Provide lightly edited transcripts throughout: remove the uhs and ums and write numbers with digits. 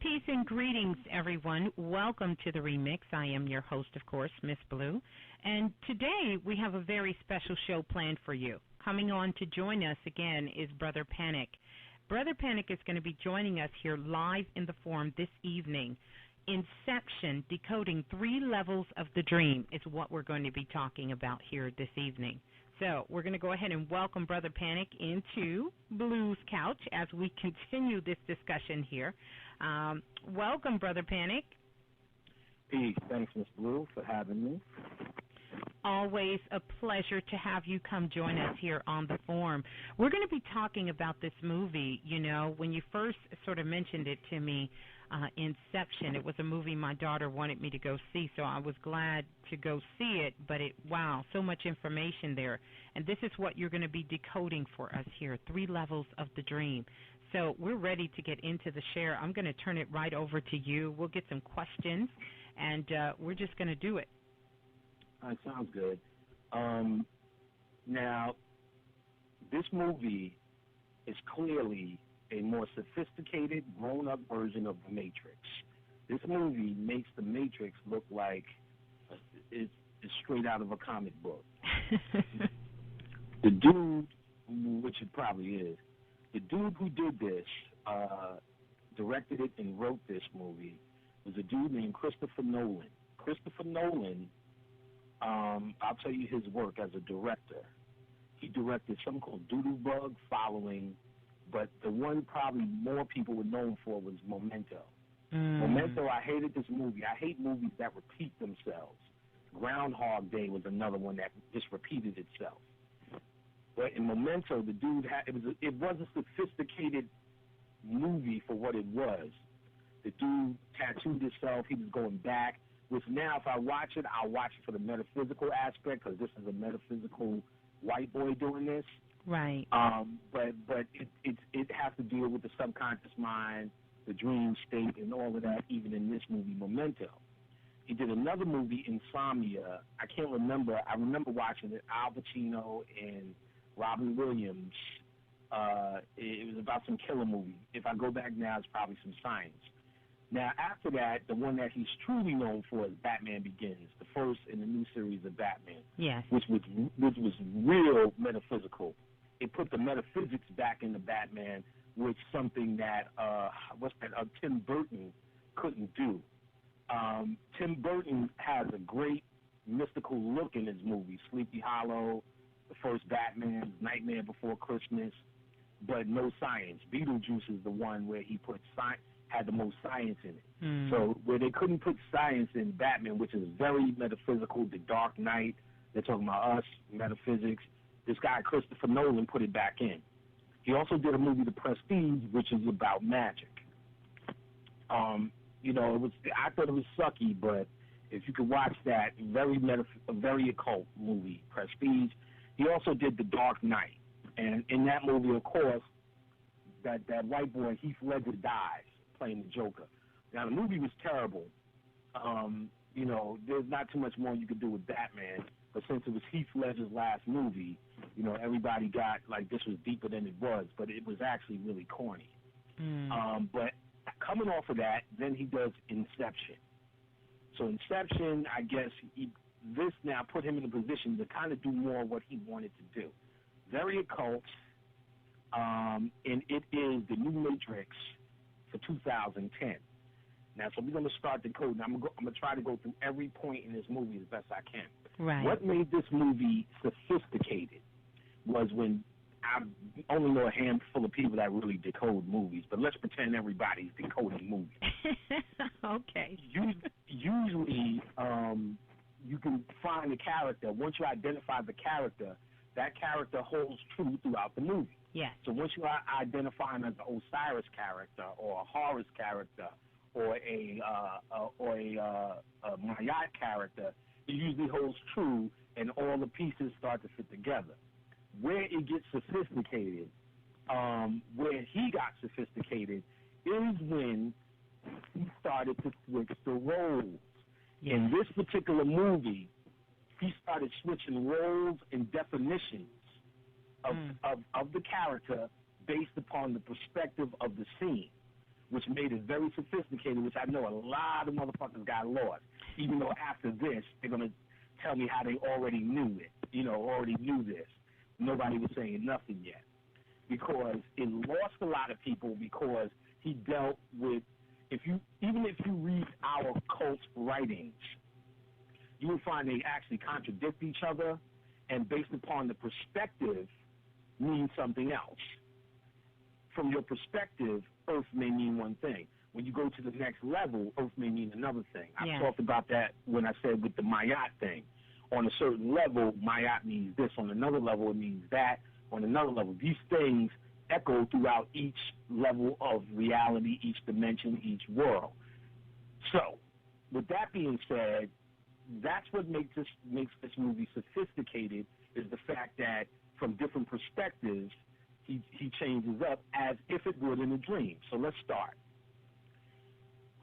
Peace and greetings, everyone. Welcome to the remix. I am your host, of course, Miss Blue. And today we have a very special show planned for you. Coming on to join us again is Brother Panic. Brother Panic is going to be joining us here live in the forum this evening. Inception, decoding 3 levels of the dream is what we're going to be talking about here this evening. So we're going to go ahead and welcome Brother Panic into Blue's Couch as we continue this discussion here. Welcome, Brother Panic. Peace. Thanks, Miss Blue, for having me. Always a pleasure to have you come join us here on the forum. We're going to be talking about this movie. You know, when you first sort of mentioned it to me, Inception, it was a movie my daughter wanted me to go see, so I was glad to go see it, but wow, so much information there. And this is what you're going to be decoding for us here, 3 levels of the dream. So we're ready to get into the share. I'm going to turn it right over to you. We'll get some questions, and we're just going to do it. That sounds good. Now, this movie is clearly a more sophisticated, grown-up version of The Matrix. This movie makes The Matrix look like it's straight out of a comic book. The dude, which it probably is, the dude who did this, directed it and wrote this movie, was a dude named Christopher Nolan. Christopher Nolan, I'll tell you his work as a director. He directed something called Doodle Bug, following, but the one probably more people were known for was Memento. Memento, I hated this movie. I hate movies that repeat themselves. Groundhog Day was another one that just repeated itself. But in Memento, the dude it was a sophisticated movie for what it was. The dude tattooed himself. He was going back. Which now, if I watch it, I'll watch it for the metaphysical aspect, because this is a metaphysical white boy doing this. Right. But it has to deal with the subconscious mind, the dream state, and all of that, even in this movie, Memento. He did another movie, Insomnia. I can't remember. I remember watching it, Al Pacino and Robin Williams. It was about some killer movie. If I go back now, it's probably some science. Now, after that, the one that he's truly known for is Batman Begins, the first in the new series of Batman. Yes. Which was real metaphysical. It put the metaphysics back into Batman, which something that Tim Burton couldn't do. Tim Burton has a great mystical look in his movies, Sleepy Hollow, the first Batman, Nightmare Before Christmas, but no science. Beetlejuice is the one where he had the most science in it. So where they couldn't put science in Batman, which is very metaphysical, The Dark Knight, they're talking about us, metaphysics, this guy Christopher Nolan put it back in. He also did a movie, The Prestige, which is about magic. I thought it was sucky, but if you could watch that, a very occult movie, Prestige. He also did The Dark Knight. And in that movie, of course, that white boy, Heath Ledger, dies playing the Joker. Now, the movie was terrible. There's not too much more you could do with Batman, but since it was Heath Ledger's last movie, everybody got like this was deeper than it was, but it was actually really corny. But coming off of that, then he does Inception. So Inception, I guess, this now put him in a position to kind of do more of what he wanted to do. Very occult, and it is the new Matrix for 2010. Now, so we're going to start the code. Now, I'm going to try to go through every point in this movie as best I can. Right. What made this movie sophisticated was when I only know a handful of people that really decode movies, but let's pretend everybody's decoding movies. Okay. Usually, you can find the character. Once you identify the character, that character holds true throughout the movie. Yes. So once you identify him as an Osiris character or a Horus character or a Mayat character, it usually holds true, and all the pieces start to fit together. Where it gets sophisticated, where he got sophisticated, is when he started to switch the roles. Yes. In this particular movie, he started switching roles and definitions of the character based upon the perspective of the scene. which made it very sophisticated, which I know a lot of motherfuckers got lost. Even though after this, they're going to tell me how they already knew it, already knew this. Nobody was saying nothing yet. Because it lost a lot of people because he dealt with, even if you read our cult writings, you will find they actually contradict each other, and based upon the perspective, mean something else. From your perspective, Earth may mean one thing. When you go to the next level, Earth may mean another thing. Yeah. I talked about that when I said with the Mayat thing. On a certain level, Mayat means this. On another level, it means that. On another level, these things echo throughout each level of reality, each dimension, each world. So, with that being said, that's what makes this movie sophisticated, is the fact that from different perspectives, he changes up as if it would in a dream. So let's start.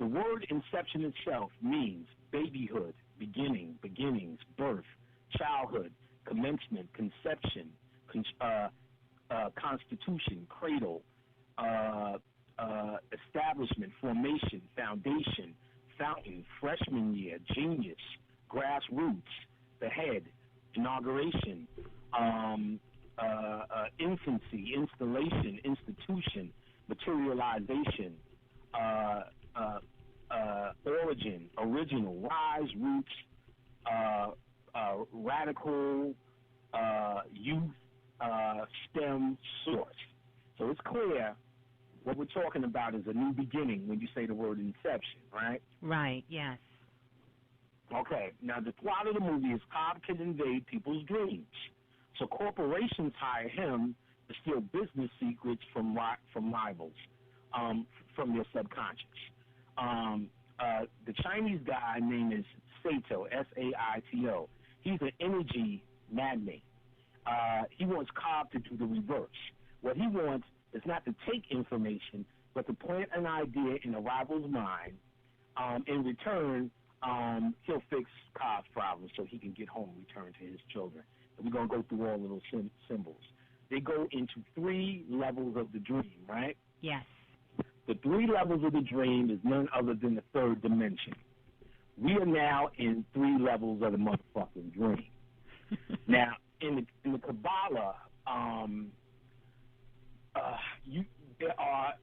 The word inception itself means babyhood, beginning, beginnings, birth, childhood, commencement, conception, constitution, cradle, establishment, formation, foundation, fountain, freshman year, genius, grassroots, the head, inauguration, infancy, installation, institution, materialization, origin, original, rise, roots, radical, youth, stem, source. So it's clear what we're talking about is a new beginning when you say the word inception, right? Right, yes. Okay, now the plot of the movie is Cobb can invade people's dreams. So corporations hire him to steal business secrets from rivals, from their subconscious. The Chinese guy named is Saito, S-A-I-T-O. He's an energy magnate. He wants Cobb to do the reverse. What he wants is not to take information, but to plant an idea in a rival's mind. In return, he'll fix Cobb's problem so he can get home and return to his children. And we're going to go through all of those symbols. They go into 3 levels of the dream, right? Yes. The 3 levels of the dream is none other than the 3rd dimension. We are now in 3 levels of the motherfucking dream. Now, in the Kabbalah, there are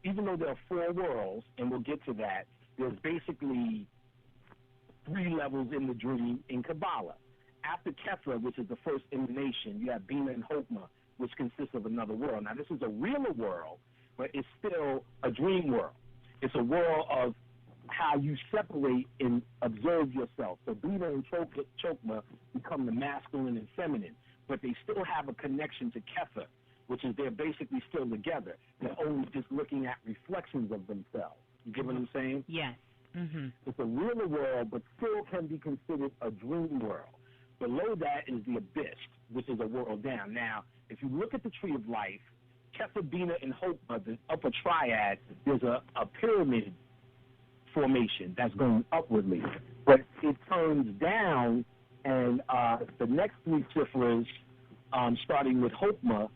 even though there are 4 worlds, and we'll get to that, there's basically 3 levels in the dream in Kabbalah. After Kefra, which is the first emanation, you have Bina and Hokmah, which consists of another world. Now, this is a realer world, but it's still a dream world. It's a world of how you separate and observe yourself. So Bina and Chokmah become the masculine and feminine, but they still have a connection to Kefra, which is they're basically still together. They're only just looking at reflections of themselves. You get what I'm saying? Yes. Mm-hmm. It's a realer world, but still can be considered a dream world. Below that is the abyss, which is a world down. Now, if you look at the tree of life, Kefra, Bina, and Hokmah, the upper triad, there's a pyramid formation that's going upwardly. But it turns down, and the next 3 ciphers, starting with Hokmah,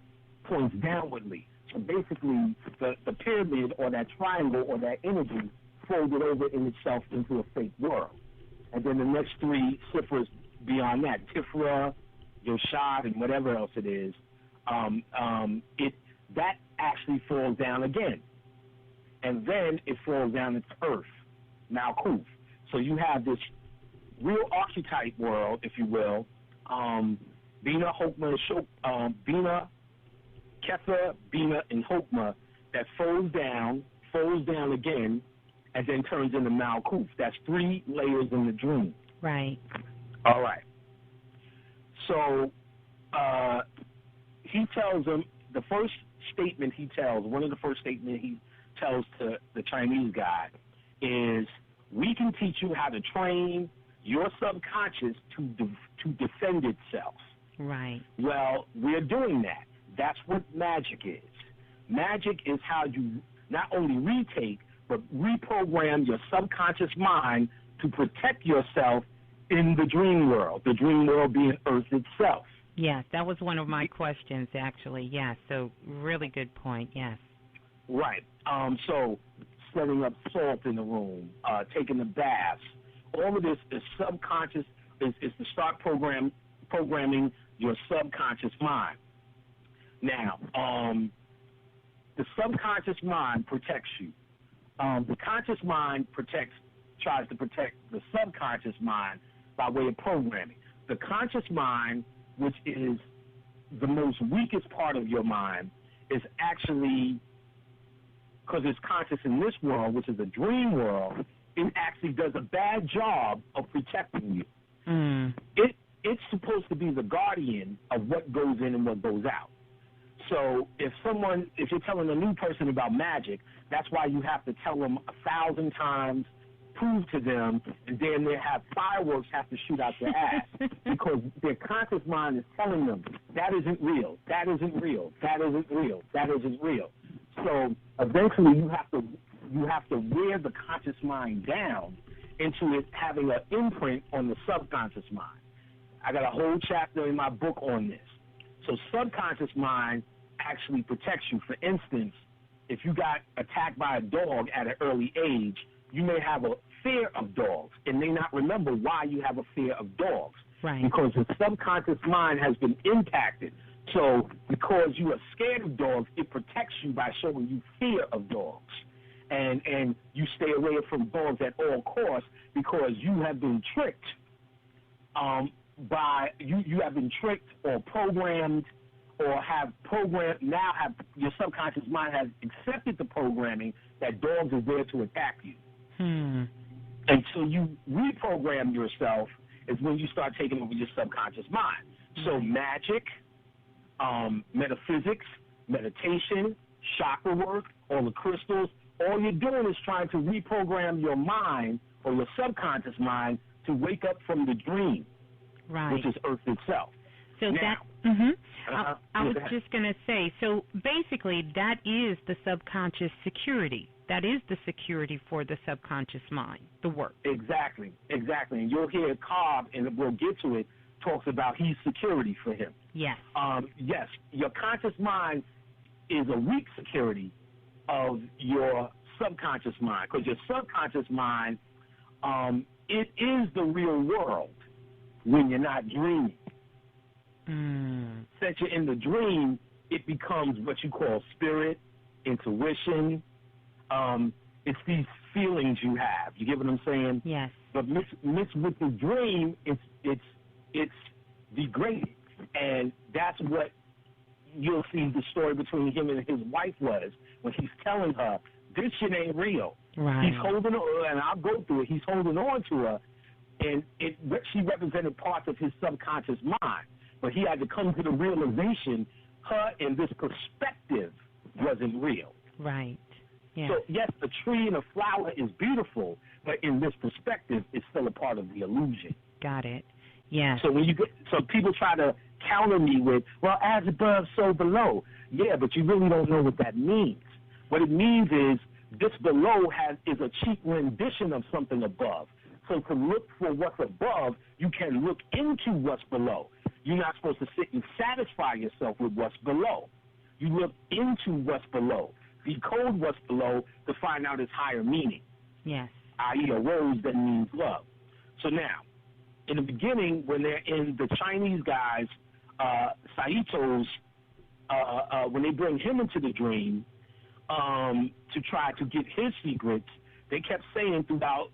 points downwardly. So basically, the pyramid or that triangle or that energy folded over in itself into a fake world. And then the next 3 ciphers beyond that, Tifra, Yoshad, and whatever else it is, that actually falls down again. And then it falls down into Earth, Malkuth. So you have this real archetype world, if you will, Bina, Hokmah, Bina, Kefra, Bina, and Hokmah, that folds down again, and then turns into Malkuth. That's 3 layers in the dream. Right. All right. So he tells him, the first statement he tells, one of the first statements he tells to the Chinese guy is, we can teach you how to train your subconscious to defend itself. Right. Well, we're doing that. That's what magic is. Magic is how you not only retake, but reprogram your subconscious mind to protect yourself in the dream world being Earth itself. Yes, that was one of my questions, actually. Yes, so really good point, yes. Right. So setting up salt in the room, taking the baths. All of this is subconscious, is to start programming your subconscious mind. Now, the subconscious mind protects you. The conscious mind tries to protect the subconscious mind by way of programming. The conscious mind, which is the most weakest part of your mind, is actually, because it's conscious in this world, which is a dream world, it actually does a bad job of protecting you. It's supposed to be the guardian of what goes in and what goes out. So if you're telling a new person about magic, that's why you have to tell them 1,000 times, prove to them, and then they have fireworks have to shoot out their ass because their conscious mind is telling them that isn't real, that isn't real, that isn't real, that isn't real. So eventually you have to wear the conscious mind down into it having an imprint on the subconscious mind. I got a whole chapter in my book on this. So subconscious mind actually protects you. For instance, if you got attacked by a dog at an early age, you may have a fear of dogs and may not remember why you have a fear of dogs. Right. Because the subconscious mind has been impacted. So because you are scared of dogs, it protects you by showing you fear of dogs. And you stay away from dogs at all costs because you have been tricked you have been tricked or programmed or have your subconscious mind has accepted the programming that dogs are there to attack you. And so you reprogram yourself is when you start taking over your subconscious mind. So magic, metaphysics, meditation, chakra work, all the crystals, all you're doing is trying to reprogram your mind or your subconscious mind to wake up from the dream, which is Earth itself. So now, I was just going to say, so basically that is the subconscious security. That is the security for the subconscious mind, the work. Exactly. And you'll hear Cobb, and we'll get to it, talks about he's security for him. Yes. Yes, your conscious mind is a weak security of your subconscious mind, because your subconscious mind, it is the real world when you're not dreaming. Since you're in the dream, it becomes what you call spirit, intuition. It's these feelings you have. You get what I'm saying? Yes. But mixed with the dream, it's degraded, and that's what you'll see the story between him and his wife was when he's telling her this shit ain't real. Right. He's holding on, and I'll go through it. He's holding on to her, and she represented parts of his subconscious mind. But he had to come to the realization her and this perspective wasn't real. Right. Yeah. So, yes, the tree and the flower is beautiful, but in this perspective, it's still a part of the illusion. Got it. Yes. So so people try to counter me with, well, as above, so below. Yeah, but you really don't know what that means. What it means is this below is a cheap rendition of something above. So to look for what's above, you can look into what's below. You're not supposed to sit and satisfy yourself with what's below. You look into what's below, decode what's below to find out its higher meaning. Yes. I.e. a rose that means love. So now, in the beginning, when they're in the Chinese guys, Saito's, when they bring him into the dream to try to get his secrets, they kept saying throughout